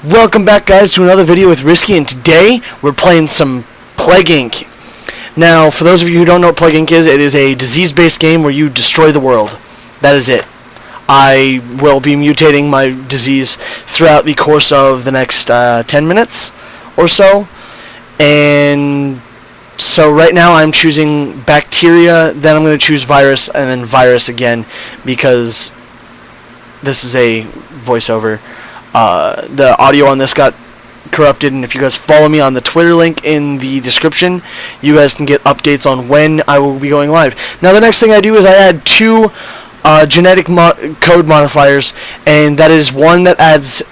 Welcome back, guys, to another video with Risky, and today we're playing some Pleauge Inc. Now, for those of you who don't know what Pleauge Inc. is, it is a disease-based game where you destroy the world. That is it. I will be mutating my disease throughout the course of the next 10 minutes or so. And so right now I'm choosing bacteria, then I'm going to choose virus, and then virus again, because this is a voiceover. The audio on this got corrupted, and if you guys follow me on the Twitter link in the description, you guys can get updates on when I will be going live. Now, the next thing I do is I add two genetic code modifiers, and that is one that adds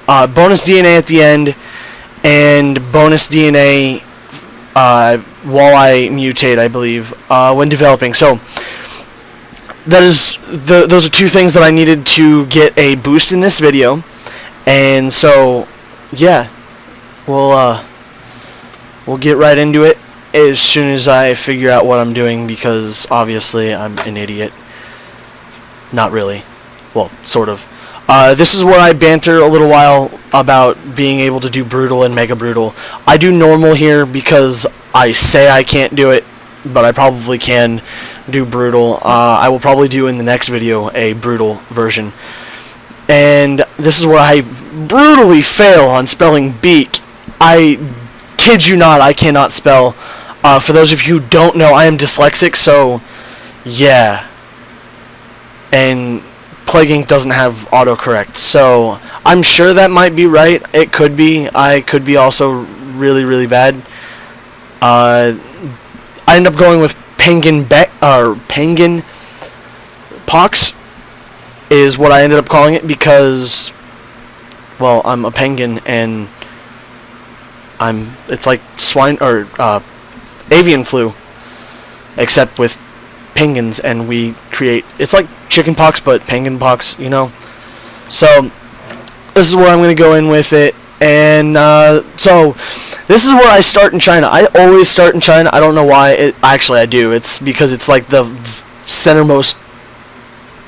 bonus DNA at the end and bonus DNA while I mutate, I believe, when developing. So that is those are two things that I needed to get a boost in this video, and so yeah, we'll get right into it as soon as I figure out what I'm doing, because obviously I'm an idiot. Not really. Well, sort of. This is where I banter a little while about being able to do brutal and mega brutal. I do normal here because I say I can't do it, but I probably can do brutal. I will probably do in the next video a brutal version. And this is where I brutally fail on spelling beak. I kid you not, I cannot spell. For those of you who don't know, I am dyslexic, so yeah. And Pleauge Inc. doesn't have autocorrect, so I'm sure that might be right. It could be. I could be also really, really bad. I end up going with penguin pox is what I ended up calling it, because, well, I'm a penguin, and it's like swine or avian flu, except with penguins, and we create, it's like chicken pox but penguin pox, you know. So this is where I'm going to go in with it. And so this is where I start in China. I always start in China. I don't know why. Actually, I do. It's because it's like the centermost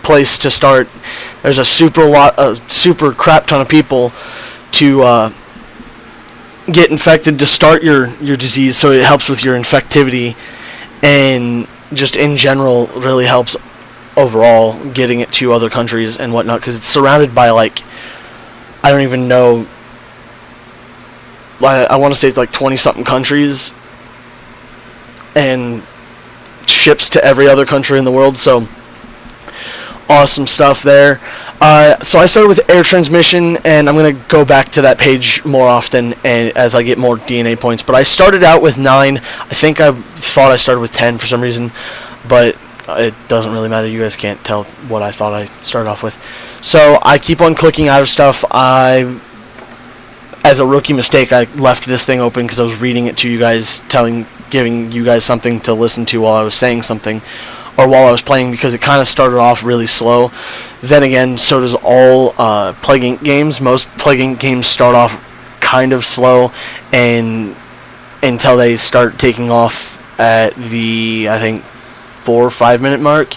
place to start. There's a super crap ton of people to get infected to start your disease, so it helps with your infectivity, and just in general really helps overall getting it to other countries and whatnot, because it's surrounded by, like, I don't even know, I want to say it's like 20-something countries, and ships to every other country in the world, so awesome stuff there. So I started with air transmission, and I'm going to go back to that page more often and as I get more DNA points, but I started out with 9. I think I thought I started with 10 for some reason, but it doesn't really matter. You guys can't tell what I thought I started off with. So I keep on clicking out of stuff. As a rookie mistake, I left this thing open because I was reading it to you guys, giving you guys something to listen to while I was saying something, or while I was playing, because it kind of started off really slow. Then again, so does all Pleauge Inc. games. Most Pleauge Inc. games start off kind of slow, and until they start taking off at the, I think, 4 or 5 minute mark,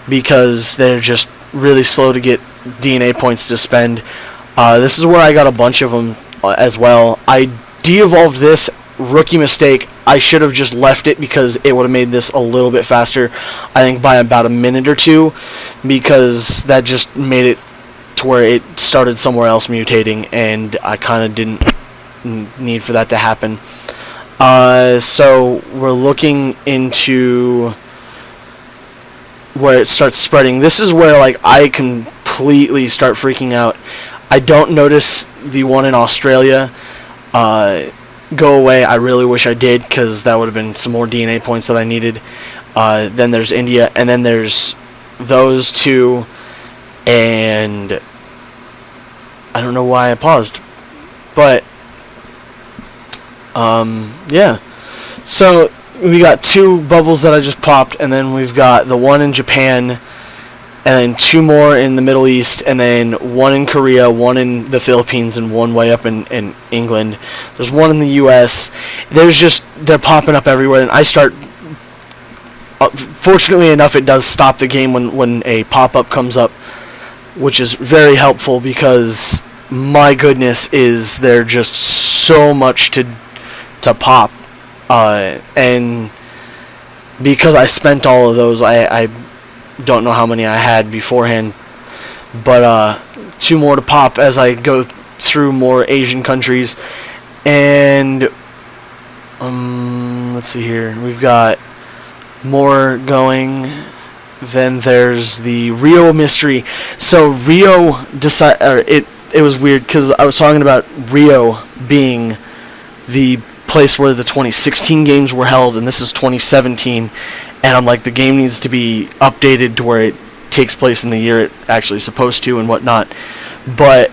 because they're just really slow to get DNA points to spend. This is where I got a bunch of them as well. I de-evolved this, rookie mistake. I should have just left it, because it would have made this a little bit faster, I think by about a minute or two, because that just made it to where it started somewhere else mutating, and I kind of didn't need for that to happen. So we're looking into where it starts spreading. This is where, like, I completely start freaking out. I don't notice the one in Australia go away. I really wish I did, because that would have been some more DNA points that I needed. Then there's India, and then there's those two, and I don't know why I paused, but yeah. So we got 2 bubbles that I just popped, and then we've got the one in Japan, and then 2 more in the Middle East, and then 1 in Korea, 1 in the Philippines, and 1 way up in England. There's 1 in the US. They're popping up everywhere, and I start, fortunately enough, it does stop the game when a pop-up comes up, which is very helpful, because my goodness, is there just so much to pop, and because I spent all of those, I don't know how many I had beforehand, but 2 more to pop as I go through more Asian countries. And let's see here, we've got more going. Then there's the Rio mystery. So Rio it was weird because I was talking about Rio being the place where the 2016 games were held, and this is 2017, and I'm like, the game needs to be updated to where it takes place in the year it actually is supposed to and whatnot. But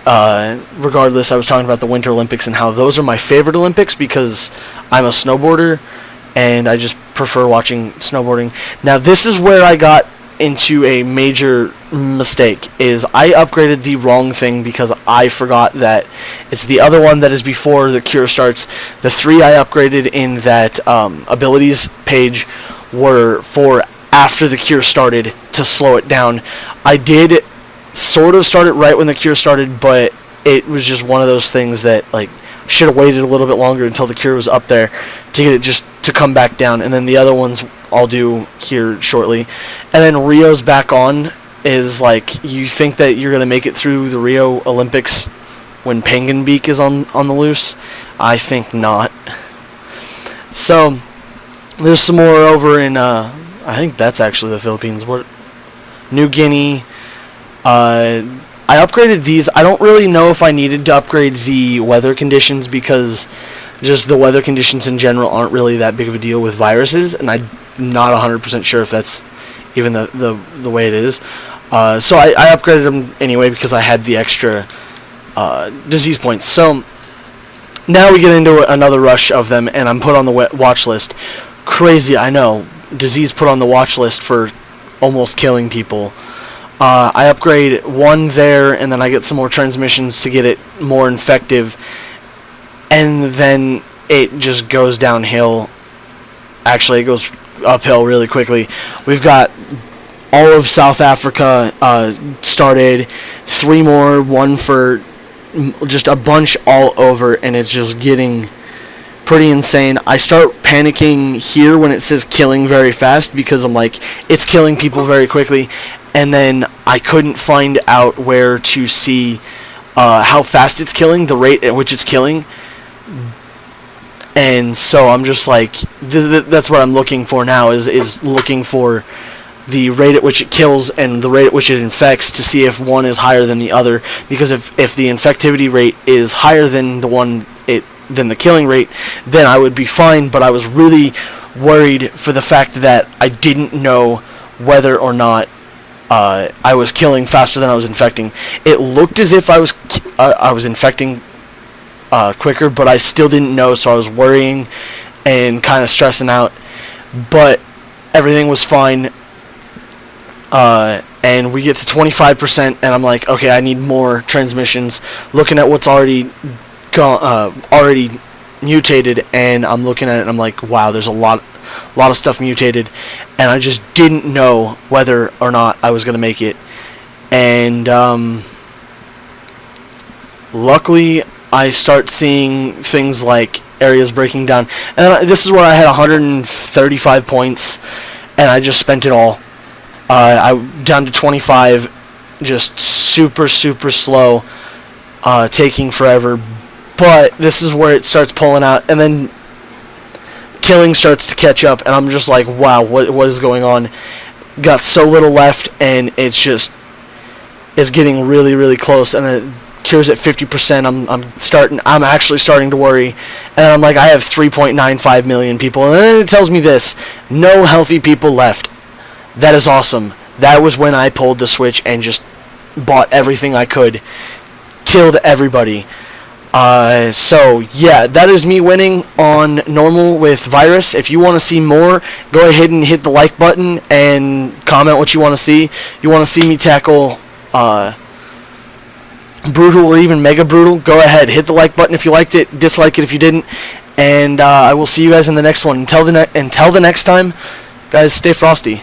regardless, I was talking about the Winter Olympics and how those are my favorite Olympics because I'm a snowboarder and I just prefer watching snowboarding. Now this is where I got into a major mistake, is I upgraded the wrong thing because I forgot that it's the other one that is before the cure starts. The 3 I upgraded in that abilities page were for after the cure started to slow it down. I did sort of start it right when the cure started, but it was just one of those things that, like, should have waited a little bit longer until the cure was up there to get it just to come back down. And then the other ones I'll do here shortly. And then Rio's back on is like, you think that you're going to make it through the Rio Olympics when Penguin Beak is on the loose? I think not. So there's some more over in I think that's actually the Philippines. New Guinea. I upgraded these. I don't really know if I needed to upgrade the weather conditions because just the weather conditions in general aren't really that big of a deal with viruses, and I'm not 100% sure if that's even the way it is. So I upgraded them anyway because I had the extra disease points. So now we get into another rush of them, and I'm put on the watch list. Crazy, I know. Disease put on the watch list for almost killing people. I upgrade 1 there, and then I get some more transmissions to get it more infective, and then it just goes downhill. Actually, it goes uphill really quickly. We've got all of South Africa started, 3 more, 1 for just a bunch all over, and it's just getting pretty insane. I start panicking here when it says killing very fast because I'm like, it's killing people very quickly. And then I couldn't find out where to see how fast it's killing, the rate at which it's killing. And so I'm just like, that's what I'm looking for now, is looking for the rate at which it kills and the rate at which it infects to see if one is higher than the other. Because if the infectivity rate is higher than than the killing rate, then I would be fine. But I was really worried for the fact that I didn't know whether or not I was killing faster than I was infecting. It looked as if I was infecting quicker, but I still didn't know, so I was worrying and kind of stressing out. But everything was fine, and we get to 25%, and I'm like, okay, I need more transmissions. Looking at what's already mutated, and I'm looking at it, and I'm like, wow, there's a lot of stuff mutated, and I just didn't know whether or not I was going to make it. And luckily I start seeing things like areas breaking down, and this is where I had 135 points and I just spent it all. I down to 25, just super slow, taking forever. But this is where it starts pulling out, and then killing starts to catch up, and I'm just like, wow, what is going on? Got so little left, and it's getting really close, and it cures at 50%. I'm actually starting to worry, and I'm like, I have 3.95 million people, and then it tells me this: no healthy people left. That is awesome. That was when I pulled the switch and just bought everything I could, killed everybody. So yeah, that is me winning on normal with virus. If you want to see more, go ahead and hit the like button and comment what you want to see. You want to see me tackle brutal or even mega brutal, go ahead, hit the like button if you liked it, dislike it if you didn't, and I will see you guys in the next one. Until the next time, guys, stay frosty.